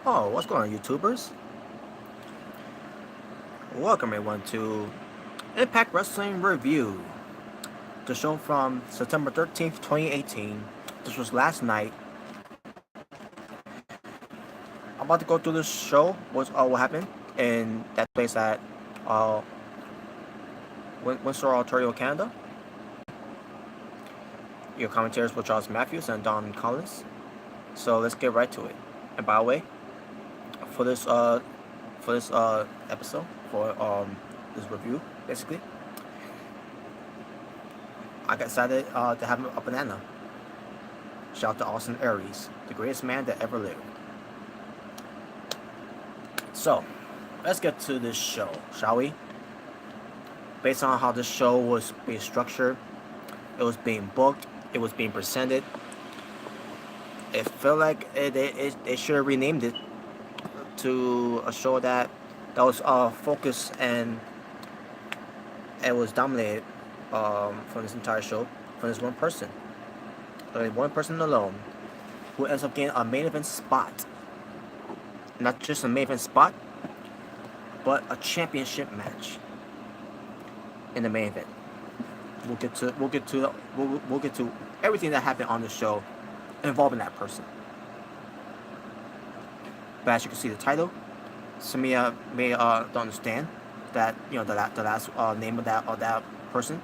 Oh, what's going on, YouTubers? Welcome everyone to Impact Wrestling Review, the show from September 13th, 2018. This was last night. I'm about to go through this show, what happened in that place at uh, Windsor, Ontario, Canada. Your commentators were Charles Matthews and Don Collins. So let's get right to it. And by the way, for this episode, for this review, basically, I decided to have a banana. Shout out to Austin Aries, the greatest man that ever lived. So, let's get to this show, shall we? Based on how this show was being structured, it was being booked, it was being presented. It felt like they should have renamed it to a show that was focused and it was dominated from this entire show from this one person. Only one person alone who ends up getting a main event spot. Not just a main event spot, but a championship match in the main event. We'll get to everything that happened on the show involving that person. But as you can see, the title, some may don't understand that the last name of that person,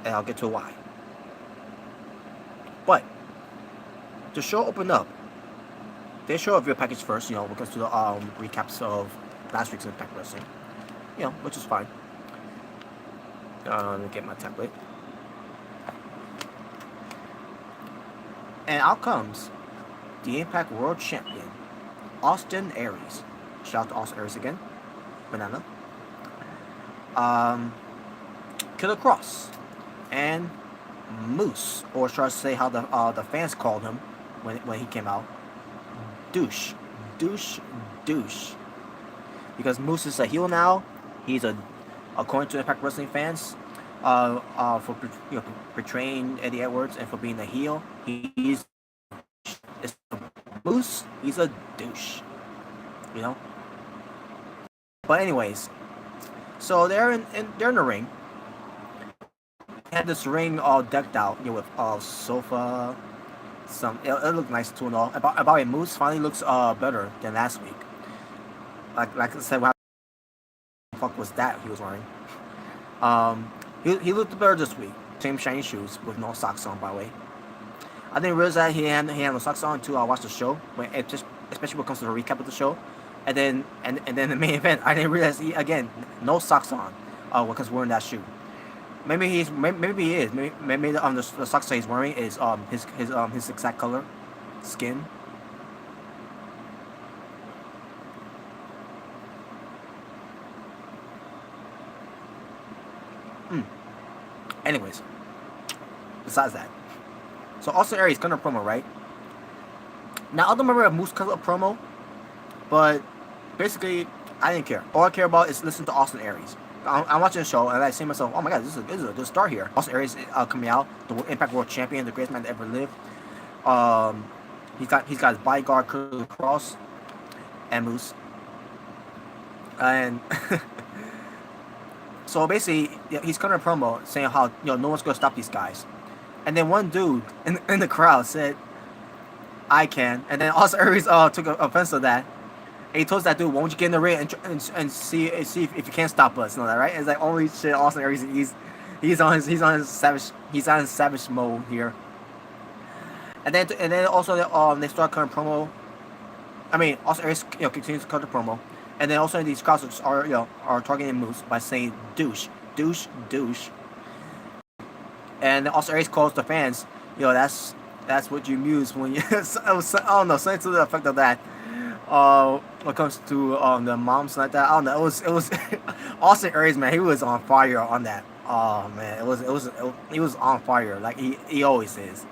and I'll get to why. But the show opened up. They show a video package first, we'll get to the recaps of last week's Impact Wrestling, which is fine. Let me get my template. And out comes the Impact World Champion, Austin Aries. Shout out to Austin Aries again. Banana. Killer Cross. And Moose, or should I say how the fans called him when he came out. Douche. Because Moose is a heel now. He's according to Impact Wrestling fans, for portraying Eddie Edwards and for being a heel, he's Moose. He's a douche, But anyways, so they're in the ring. They had this ring all decked out, with sofa. It looked nice too and all. About it, Moose finally looks better than last week. Like I said, what the fuck was that he was wearing? He looked better this week. Same shiny shoes with no socks on, by the way. I didn't realize that he had no socks on until I watched the show. Especially when it comes to the recap of the show, and then the main event, I didn't realize again no socks on. Because wearing that shoe. Maybe he is. Maybe the socks that he's wearing is his exact color, skin. Anyways, besides that, so Austin Aries cut a promo, right? Now I don't remember if Moose cut a promo, but basically I didn't care. All I care about is listening to Austin Aries. I'm watching the show and I say to myself, oh my god, this is a good start here. Austin Aries coming out, the Impact World Champion, the greatest man to ever live. He's got his bodyguard Killer Cross and Moose, and so basically he's cutting a promo saying how no one's gonna stop these guys, and then one dude in the crowd said, "I can," and then Austin Aries took offense to that. And he told that dude, "Won't you get in the ring and see if you can't stop us?" And all that, right? It's like, holy shit, Austin Aries, he's on his savage mode here. And then also they start cutting promo. I mean, Austin Aries continues to cut the promo, and then also these crowds are targeting Moose by saying douche. And Austin Aries calls the fans, that's what you muse when you I don't know, something to the effect of that. When it comes to the moms like that, I don't know. It was Austin Aries, man. He was on fire on that. Oh man, he was on fire like he always is.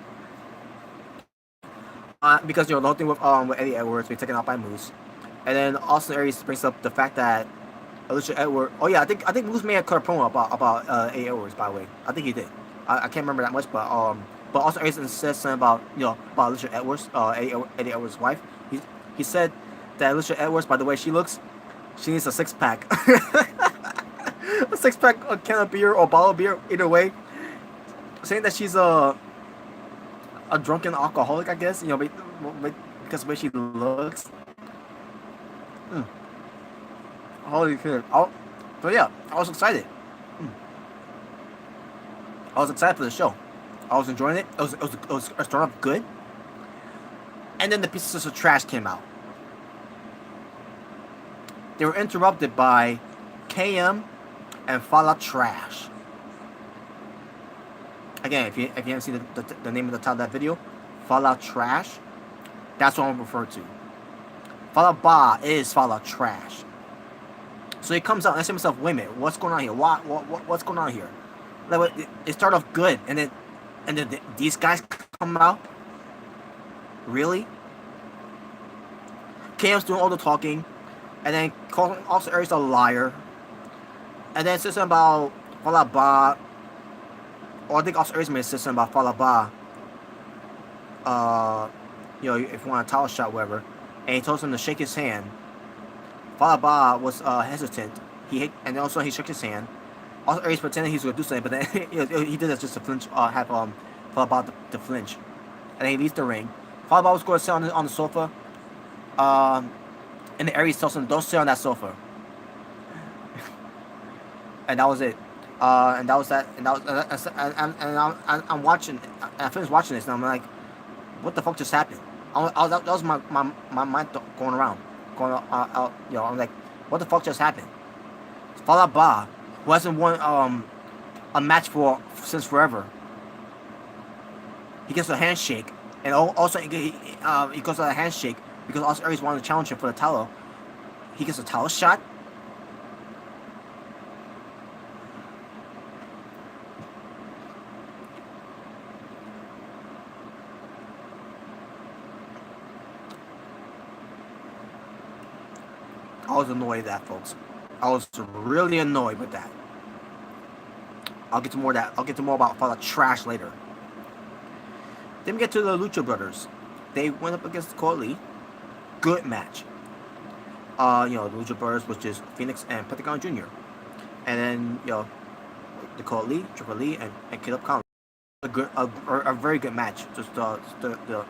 Because the whole thing with Eddie Edwards being taken out by Moose, and then Austin Aries brings up the fact that Alicia Edwards. Oh yeah, I think Moose may have cut a promo about Eddie Edwards, by the way. I think he did. I can't remember that much, but Austin Aries says something about about Alicia Edwards, Eddie Edwards' wife. He said that Alicia Edwards, by the way she looks, she needs a 6-pack. A 6-pack, a can of beer or bottle of beer, either way. Saying that she's a drunken alcoholic, I guess. Because of the way she looks. Mm. Holy shit! So yeah, I was excited. I was excited for the show. I was enjoying it. It was starting off good, and then the pieces of trash came out. They were interrupted by KM and Fallah Trashh. Again, if you haven't seen the name of the title of that video, Fallah Trashh, that's what I'm referring to. Fallah Bah is Fallah Trashh. So he comes out and I say to myself, wait a minute, what's going on here? What's going on here? Like, it started off good, and then these guys come out. Really? KM's doing all the talking, and then calling Officer Aries a liar, and then says something about Fallah Bah. Or I think Officer Aries made a system about Fallah Bah. If you want a towel shot, whatever. And he told him to shake his hand. Fallah Bah was hesitant. And also he shook his hand. Officer Aries pretended he was going to do something, but then he did that just to flinch, have Fallah Bah to flinch. And then he leaves the ring. Fallah Bah was going to sit on the sofa. And the Aries tells him, don't sit on that sofa. And that was it. And that was that. And I'm watching. I finished watching this, and I'm like, what the fuck just happened? That was my mind going around, out. I'm like, what the fuck just happened? Fallah Bah, who hasn't won a match since forever. He gets a handshake, and also he goes on a handshake because also Aries wanted to challenge him for the title. He gets a title shot. I was annoyed at that, folks. I was really annoyed with that. I'll get to more of that. I'll get to more about Fallah Trashh later. Then we get to the Lucha Brothers. They went up against Cole. Good match. The Lucha Brothers was just Phoenix and Pentagon Jr. And then, the Cole Lee, Triple Lee, and Caleb Collins. A very good match. Just to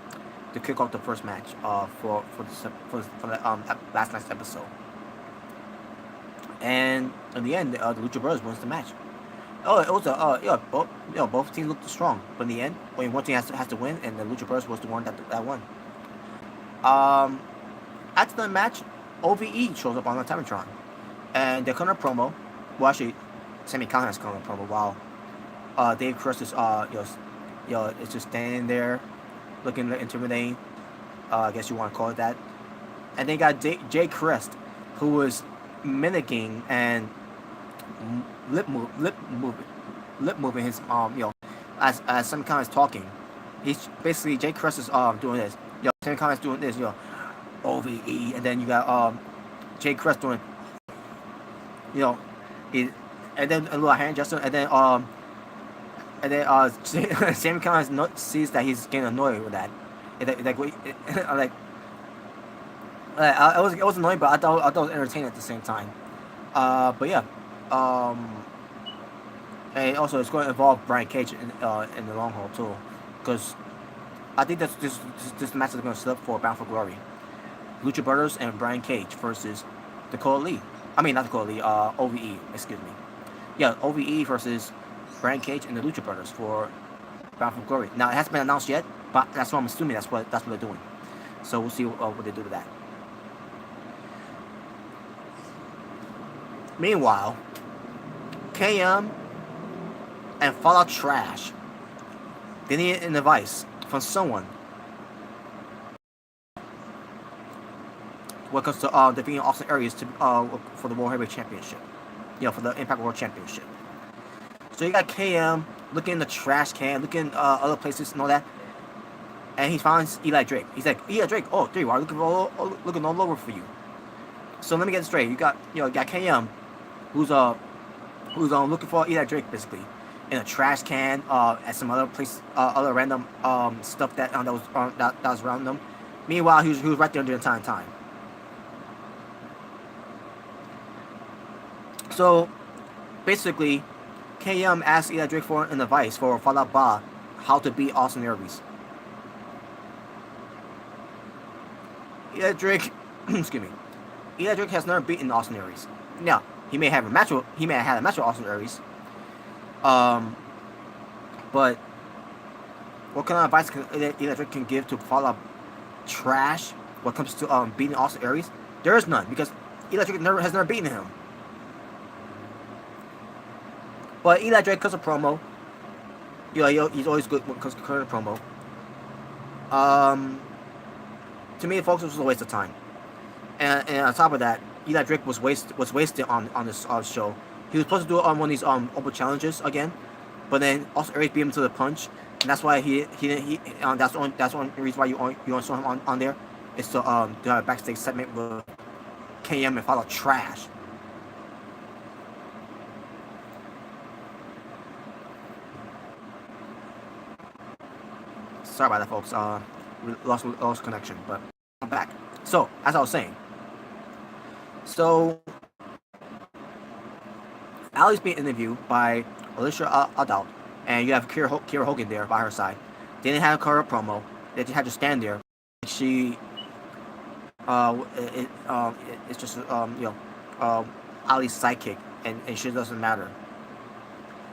kick off the first match for the last night's episode. And in the end, the Lucha Brothers wins the match. It was both teams looked strong, but in the end, one team has to win, and the Lucha Brothers was the one that won. After the match, OVE shows up on the Timetron, and they're cutting a promo. Well, actually, Sami Callihan is cutting a promo while Dave Crest is it's just standing there, looking intimidating. I guess you want to call it that. And they got Jay Crest, who was mimicking and lip moving his as Sami Callihan is talking. He's basically Jay Crest is doing this. Sami Callihan is doing this. OVE, and then you got Jay Crest doing. And then a little hand gesture, and then Sami Callihan sees that he's getting annoyed with that. It was annoying, but I thought it was entertaining at the same time. But yeah, and also it's going to involve Brian Cage in the long haul too, because I think that's this match is going to set up for Bound for Glory. Lucha Brothers and Brian Cage versus the Cole Lee. I mean, not the Cole Lee. OVE. Excuse me. Yeah, OVE versus Brian Cage and the Lucha Brothers for Bound for Glory. Now it hasn't been announced yet, but that's what I'm assuming. That's what they're doing. So we'll see what they do with that. Meanwhile, KM and Fallah Trashh, they need an advice from someone when it comes to defeating Austin Aries for the World Heavyweight Championship. For the Impact World Championship. So you got KM looking in the trash can, looking other places and all that, and he finds Eli Drake. He's like, Eli Drake, oh, there you are, looking all over for you. So let me get it straight. You got KM, who's looking for Eli Drake basically in a trash can at some other place, other random stuff that was around them, Meanwhile, he was right there the entire time. So basically, KM asked Eli Drake for an advice for Fallah how to beat Austin Aries. Eli Drake, excuse me, Eli Drake has never beaten Austin Aries. Now he may have had a match with Austin Aries. But what kind of advice can Eli Drake can give to Fallah Trashh when it comes to beating Austin Aries? There is none, because Eli Drake has never beaten him. But Eli Drake cuts a promo. He's always good when it comes to cutting a promo. To me, folks, this was a waste of time. And on top of that, Eli Drake was wasted on this show. He was supposed to do it on one of these open challenges again, but then Austin Aries beat him to the punch, and that's why that's the only reason why you only saw him on there, is to do a backstage segment with KM and Fallah Trashh. Sorry about that, folks. We lost connection, but I'm back. So, as I was saying, Ali's being interviewed by Alicia Adult, and you have Kira Hogan there by her side. They didn't have her promo. They just had to stand there. She, it's just Ali's sidekick, and she doesn't matter.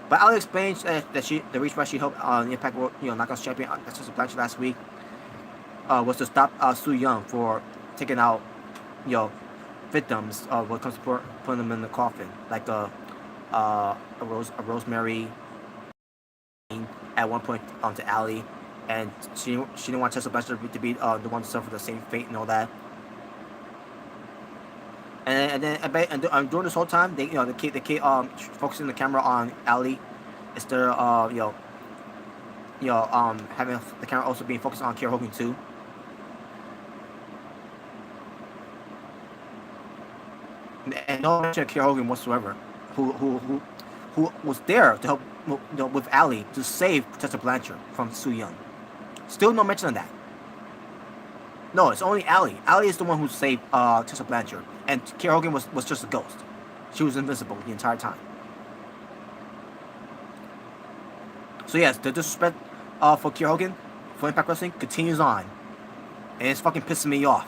But Ali explains that the reason why she helped the Impact World, Knockouts champion Tessa Blanchard last week, was to stop Su Yung for taking out, victims when it comes to putting them in the coffin, like a Rosemary at one point to Ali, and she didn't want Tessa Blanchard to be the one to suffer the same fate and all that. And during this whole time, they keep focusing the camera on Ali, instead of having the camera also being focused on Kira Hogan too. And no mention of Kira Hogan whatsoever, who was there to help with Ali to save Tessa Blanchard from Su Yung. Still no mention of that. No, it's only Ali. Ali is the one who saved Tessa Blanchard, and Kira Hogan was just a ghost. She was invisible the entire time. So yes, the disrespect for Kira Hogan for Impact Wrestling continues on, and it's fucking pissing me off.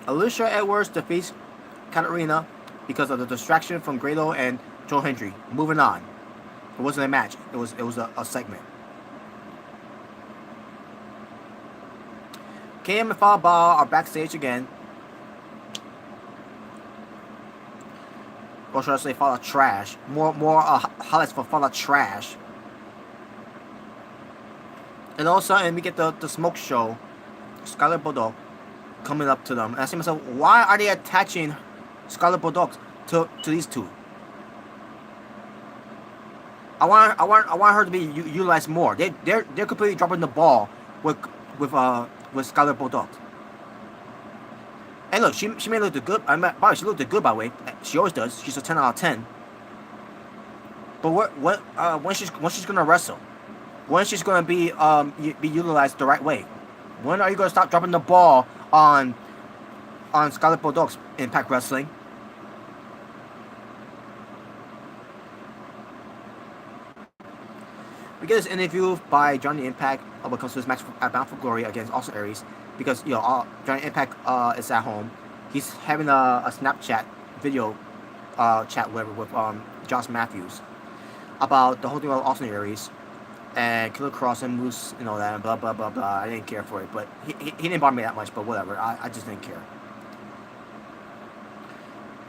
Alicia Edwards defeats Katarina because of the distraction from Grado and Joe Hendry. Moving on. It wasn't a match. It was a segment. KM and Fallah are backstage again. Or should I say Fallah Trashh? More highlights for Fallah Trashh. And all of a sudden we get the smoke show. Scarlett Bordeaux coming up to them. And I say to myself, why are they attaching Scarlett Bordeaux to these two? I want her to be utilized more. They're completely dropping the ball with Scarlett Bordeaux. And look, she may look good. She looked good, by the way. She always does. She's a 10 out of 10. But when she's gonna wrestle, when she's gonna be utilized the right way, when are you gonna stop dropping the ball on Scarlett Bordeaux in Impact Wrestling? We get this interview by Johnny Impact when it comes to this match at Bound for Glory against Austin Aries, because Johnny Impact is at home. He's having a Snapchat video chat with Josh Matthews about the whole thing about Austin Aries and Killer Cross and Moose and all that, and blah blah blah blah. I didn't care for it, but he didn't bother me that much. But whatever, I just didn't care.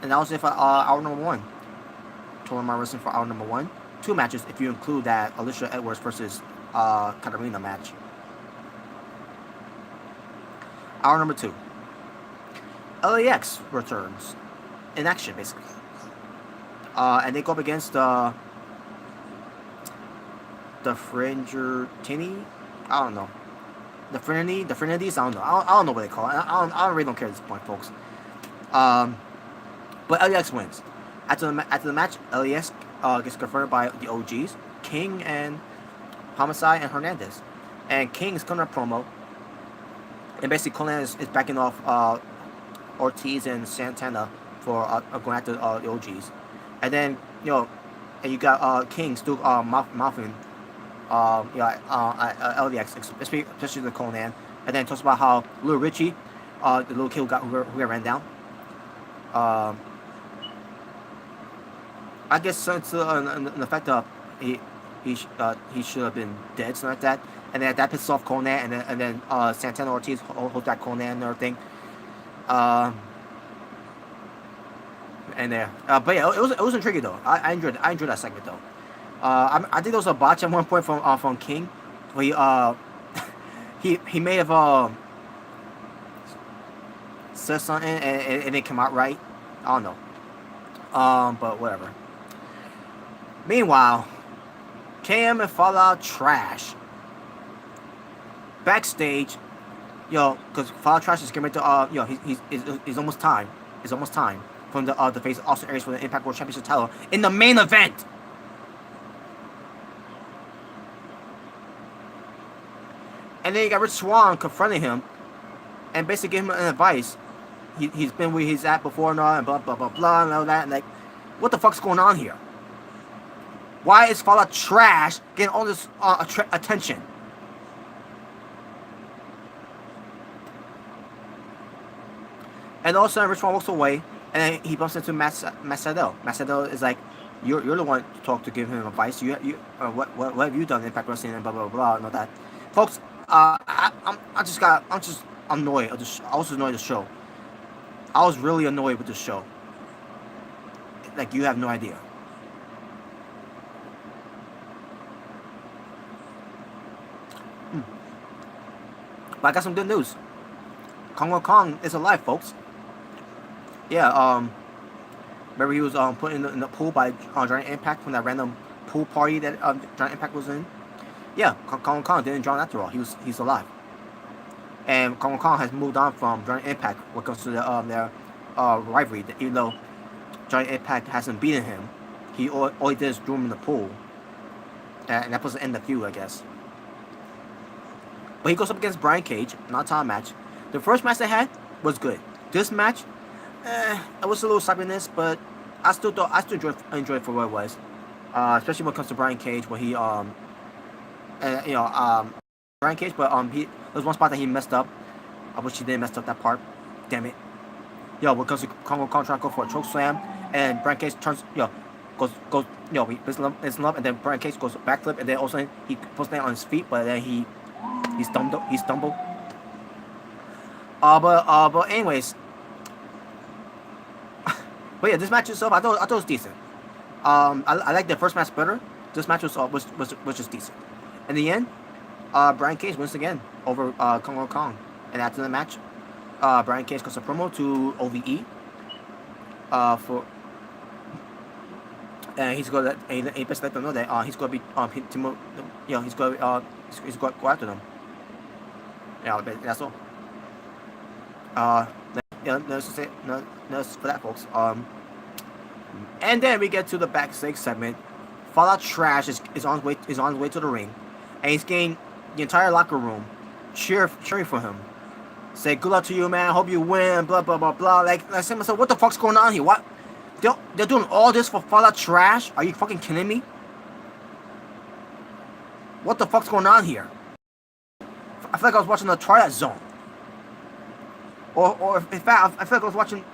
And that was it for hour number 1. Total amount wrestling for hour number 1. 2 matches if you include that Alicia Edwards versus Katarina match. Hour number 2. LAX returns in action, basically, and they go up against the Fringertini. I don't know. The Frinities. I don't know. I don't know what they call it. I really don't care at this point, folks. But LAX wins. After the match, LAX gets confronted by the OGs, King and Homicide and Hernandez. And King is coming to promo. And basically, Conan is backing off Ortiz and Santana for going after the OGs. And then, and you got King still mouthing LDX, especially the Conan. And then talks about how Little Richie, the little kid who got ran down. I guess since the fact that he should have been dead, something like that. And then that pisses off Conan, and then Santana Ortiz holds that Conan and everything. And there, but yeah, it was intriguing though. I enjoyed that segment though. I think there was a botch at one point from King, where he may have said something and it didn't come out right. I don't know. But whatever. Meanwhile, KM and Fallah Trashh backstage, because Fallah Trashh is getting ready to he's almost time. It's almost time for him to face Austin Aries for the Impact World Championship title in the main event. And then you got Rich Swann confronting him and basically giving him an advice. He's been where he's at before and all, and blah blah blah blah and all that. And like, what the fuck's going on here? Why is Fallah Trashh getting all this attention? And all of a sudden, Rich Swann walks away, and then he bumps into Matt Sydal. Matt Sydal is like, "You're the one to give him advice. What have you done in Impact Wrestling and blah blah blah and all that, folks." I'm just annoyed. I was annoyed with the show. I was really annoyed with the show. Like, you have no idea. But I got some good news. Kong is alive, folks. Yeah, remember he was put in the pool by Giant Impact from that random pool party that Giant Impact was in. Yeah, Kong didn't drown after all. He's alive. And Kong has moved on from Giant Impact when it comes to their rivalry. Even though Giant Impact hasn't beaten him, all he did is threw him in the pool. And that was the end of the feud, I guess. But he goes up against Brian Cage, not a title match. The first match they had was good. This match, it was a little sloppiness, but I still enjoyed it for what it was. Especially when it comes to Brian Cage, when he Brian Cage, but there was one spot that he messed up. I wish he didn't mess up that part. Damn it. When it comes to Kong trying to go for a choke slam, and Brian Cage turns, goes, he picks him up, and then Brian Cage goes backflip, and then also he puts down on his feet, but then he stumbled. But anyways, but yeah, this match itself, I thought it was decent. I like the first match better. This match was just decent. In the end, Brian Cage wins again over Kong. And after the match, Brian Cage goes a promo to OVE and he's gonna he best let them know that he's gonna be he's gonna go after them. Yeah, that's all. That's for that, folks. And then we get to the backstage segment. Fallah Trashh is on his way to the ring, and he's getting the entire locker room cheering for him. Say, "Good luck to you, man. Hope you win." Blah blah blah blah. Like I said myself, what the fuck's going on here? What? They're doing all this for Fallah Trashh? Are you fucking kidding me? What the fuck's going on here? I feel like I was watching the Twilight Zone. Or in fact, I feel like I was watching.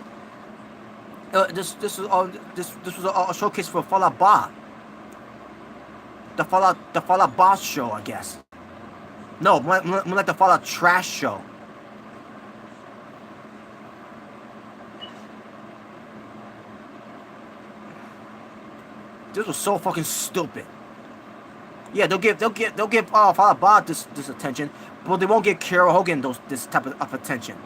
This was a showcase for Fallah Bah. The Fallah Boss show, I guess. No, more like the Fallah Trashh show. This was so fucking stupid. Yeah, they'll give Fallah Bah this attention, but they won't give Kiera Hogan this type of attention.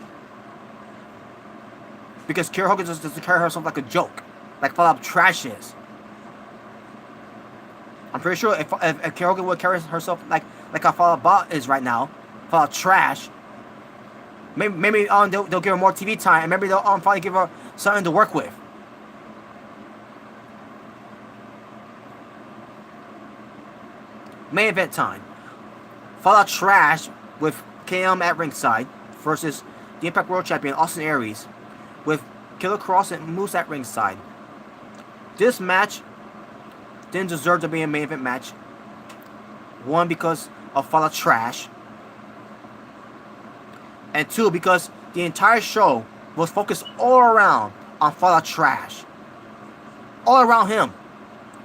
Because Kiera Hogan just doesn't carry herself like a joke, like Fallah Trashh is. I'm pretty sure if Kiera Hogan would carry herself like how Fallah Bah is right now, Fallah Trashh, maybe they'll give her more TV time, and maybe they'll finally give her something to work with. Main event time. Fallah Trashh with KM at ringside versus the Impact World Champion Austin Aries with Killer Kross and Moose at ringside. This match didn't deserve to be a main event match. One, because of Fallah Trashh. And two, because the entire show was focused all around on Fallah Trashh. All around him.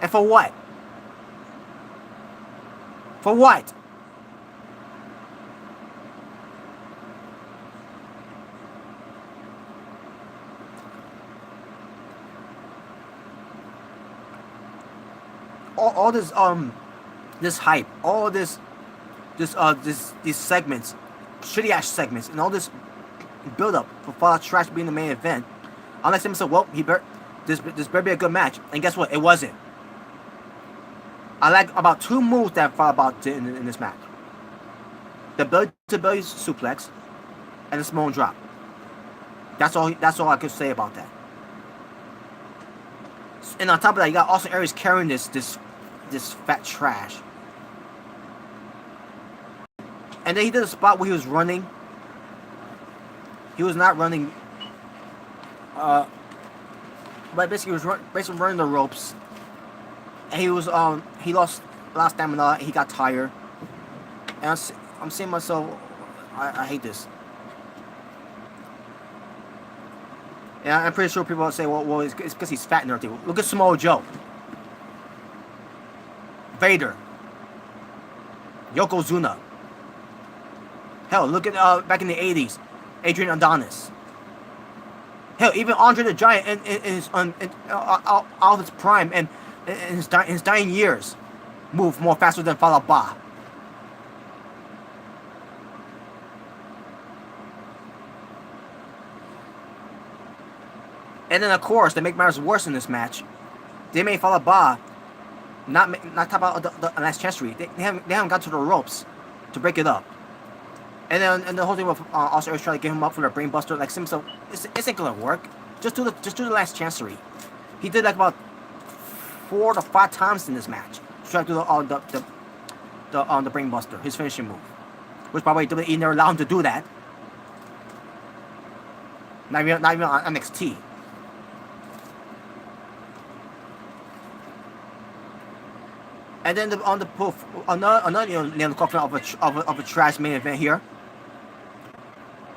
And for what? For what? All this this hype, all these segments, shitty ass segments, and all this build up for Fallah Trashh being the main event. Unless him said, well, this better be a good match, and guess what? It wasn't. I like about two moves that Fallah did in this match: the belly to belly suplex and the Samoan drop. That's all I could say about that. And on top of that, you got Austin Aries carrying this fat trash. And then he did a spot where he was running. He was not running. But basically, he was running the ropes. And he lost a lot of stamina. He got tired. And I'm saying to myself, I hate this. And I'm pretty sure people will say, well, it's because he's fat and everything. Look at Samoa Joe, Vader, Yokozuna. Hell, look at back in the 80s, Adrian Adonis. Hell, even Andre the Giant out of his prime and in his dying years moved more faster than Fallah Bah. And then, of course, to make matters worse in this match, they made Fallah Bah not top about the last chancery. They haven't got to the ropes to break it up. And the whole thing with Austin Aries trying to get him up for the brainbuster, like so it ain't gonna work. Just do the last chancery. He did like about 4 to 5 times in this match. Trying to do the brainbuster, his finishing move. Which, by the way, WWE never allowed him to do that. Not even on NXT. And then on the poof, another nail coffin of a trash main event here.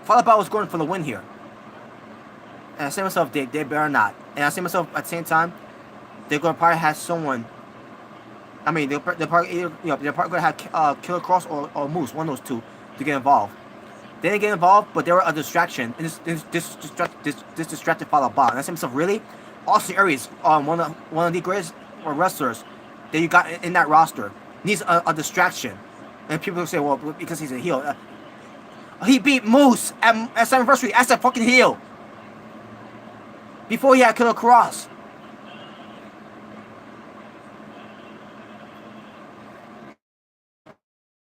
Fallah Bah was going for the win here. And I say to myself, they better not. And I say to myself, at the same time, they're going to probably have someone. I mean, they're probably going to have Killer Kross or Moose, one of those two, to get involved. They didn't get involved, but they were a distraction. And this distracted Fallah Bah. And I say to myself, really? Austin Aries, one of the greatest wrestlers that you got in that roster, needs a distraction. And people will say, well, because he's a heel. He beat Moose at his anniversary as a fucking heel. Before he had Killer Kross.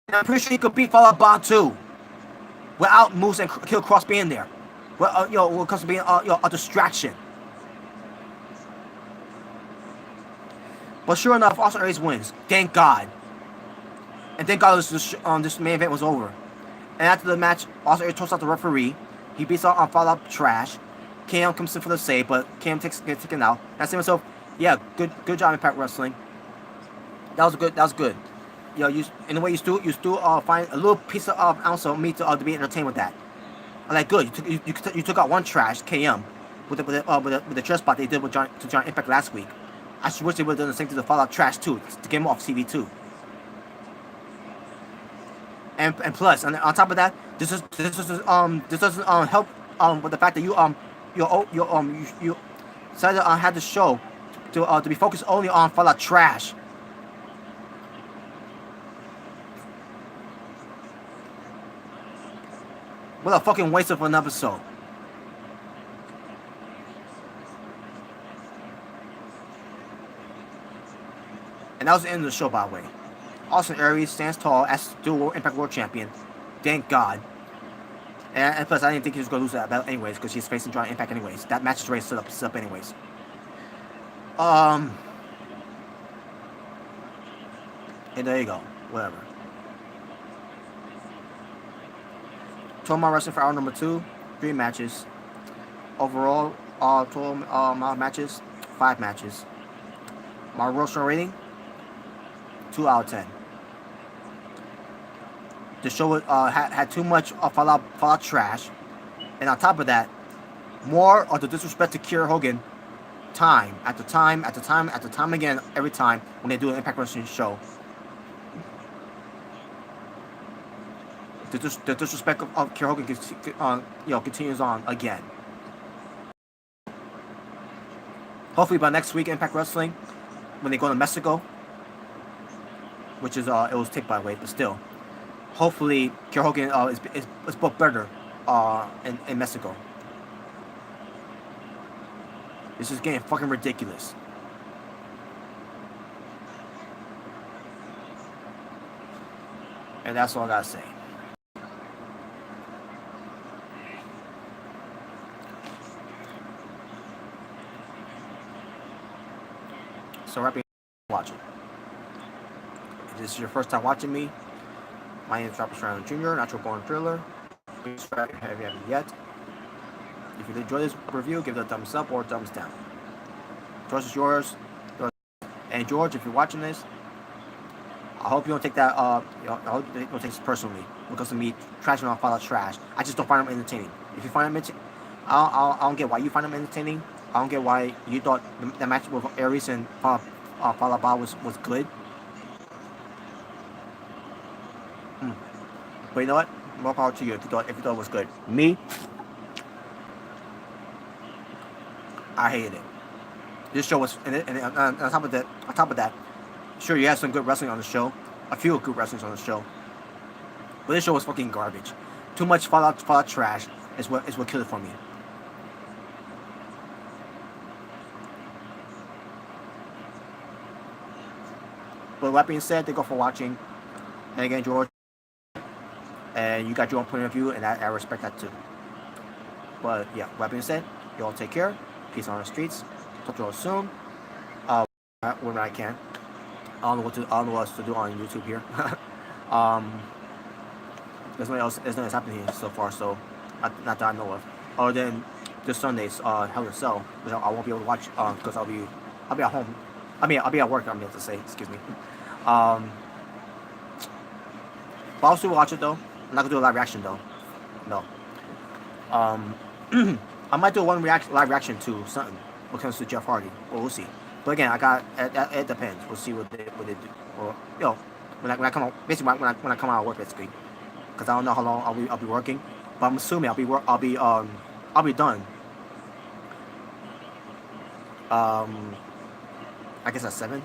And I'm pretty sure he could beat Fallah Bah too, without Moose and Killer Kross being there. Well, when it comes to being a distraction. But sure enough, Austin Aries wins. Thank God. And thank God this main event was over. And after the match, Austin Aries tossed out the referee. He beats out on Fallah Trashh. KM comes in for the save, but KM gets taken out. And I say to myself, yeah, good job, Impact Wrestling. That was good. In a way, you still find a little piece of ounce of me to be entertained with that. I'm like, good. You took out one Trashh, KM, with the chest spot they did with John Impact last week. I wish they would have done the same to the Fallah Trashh too, to get him off TV too. And plus, on top of that, this doesn't help with the fact that you decided to have the show to be focused only on Fallah Trashh. What a fucking waste of an episode. And that was the end of the show, by the way. Austin Aries stands tall as dual Impact World Champion. Thank God. And plus, I didn't think he was going to lose that battle anyways, because he's facing John Impact anyways. That match is already set up anyways. And there you go. whatever. Total wrestling for hour number 2, 3 matches. Overall, total amount of matches, 5 matches. My roster rating, 2 out of 10. The show had too much Fallah trash, and on top of that, more of the disrespect to Kiera Hogan, time after time again, every time when they do an Impact Wrestling show. The disrespect of Kiera Hogan continues on again. Hopefully by next week, Impact Wrestling, when they go to Mexico, which is it was taped by the way, but still, hopefully Kiera Hogan is booked better in Mexico. This is getting fucking ridiculous. And that's all I gotta say. So wrapping watching. If this is your first time watching me, my name is Robert Serrano Jr., Natural Born Thriller. Please subscribe if you haven't yet. If you enjoy this review, give it a thumbs up or a thumbs down. Choice is yours. And George, if you're watching this, I hope you don't take that. I hope you don't take this personally because of me trashing on Fallah trash. I just don't find them entertaining. If you find them entertaining, I don't get why you find them entertaining. I don't get why you thought the match with Aries and Fallah was good. But you know what? More power to you if you thought it was good. Me, I hated it. This show was, and on top of that, sure you had some good wrestling on the show, a few good wrestlers on the show, but this show was fucking garbage. Too much Fallout trash is what killed it for me. But that being said, thank you for watching, and again, George, and you got your own point of view, and I respect that too. But yeah, that being said, you all take care. Peace on the streets. Talk to you all soon. When I can. I don't know what else to do on YouTube here. There's nothing else happening here so far, so not that I know of. Other than this Sunday's Hell in a Cell, which I won't be able to watch because I'll be at home. I'll be at work. I meant to say, excuse me. But I'll still watch it though. I'm not gonna do a live reaction though. No. I might do one live reaction to something when it comes to Jeff Hardy. Well, we'll see. But again, it depends. We'll see what they do. Or when I come out, basically when I come out of work, basically, because I don't know how long I'll be working. But I'm assuming I'll be done. I guess at 7.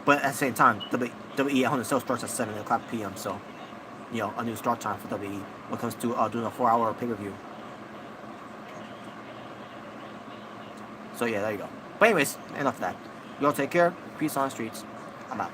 But at the same time, WWE 100 Cell starts at 7 o'clock p.m. So, a new start time for WWE when it comes to doing a 4-hour pay-per-view. So yeah, there you go. But anyways, enough of that. You all take care. Peace on the streets. I'm out.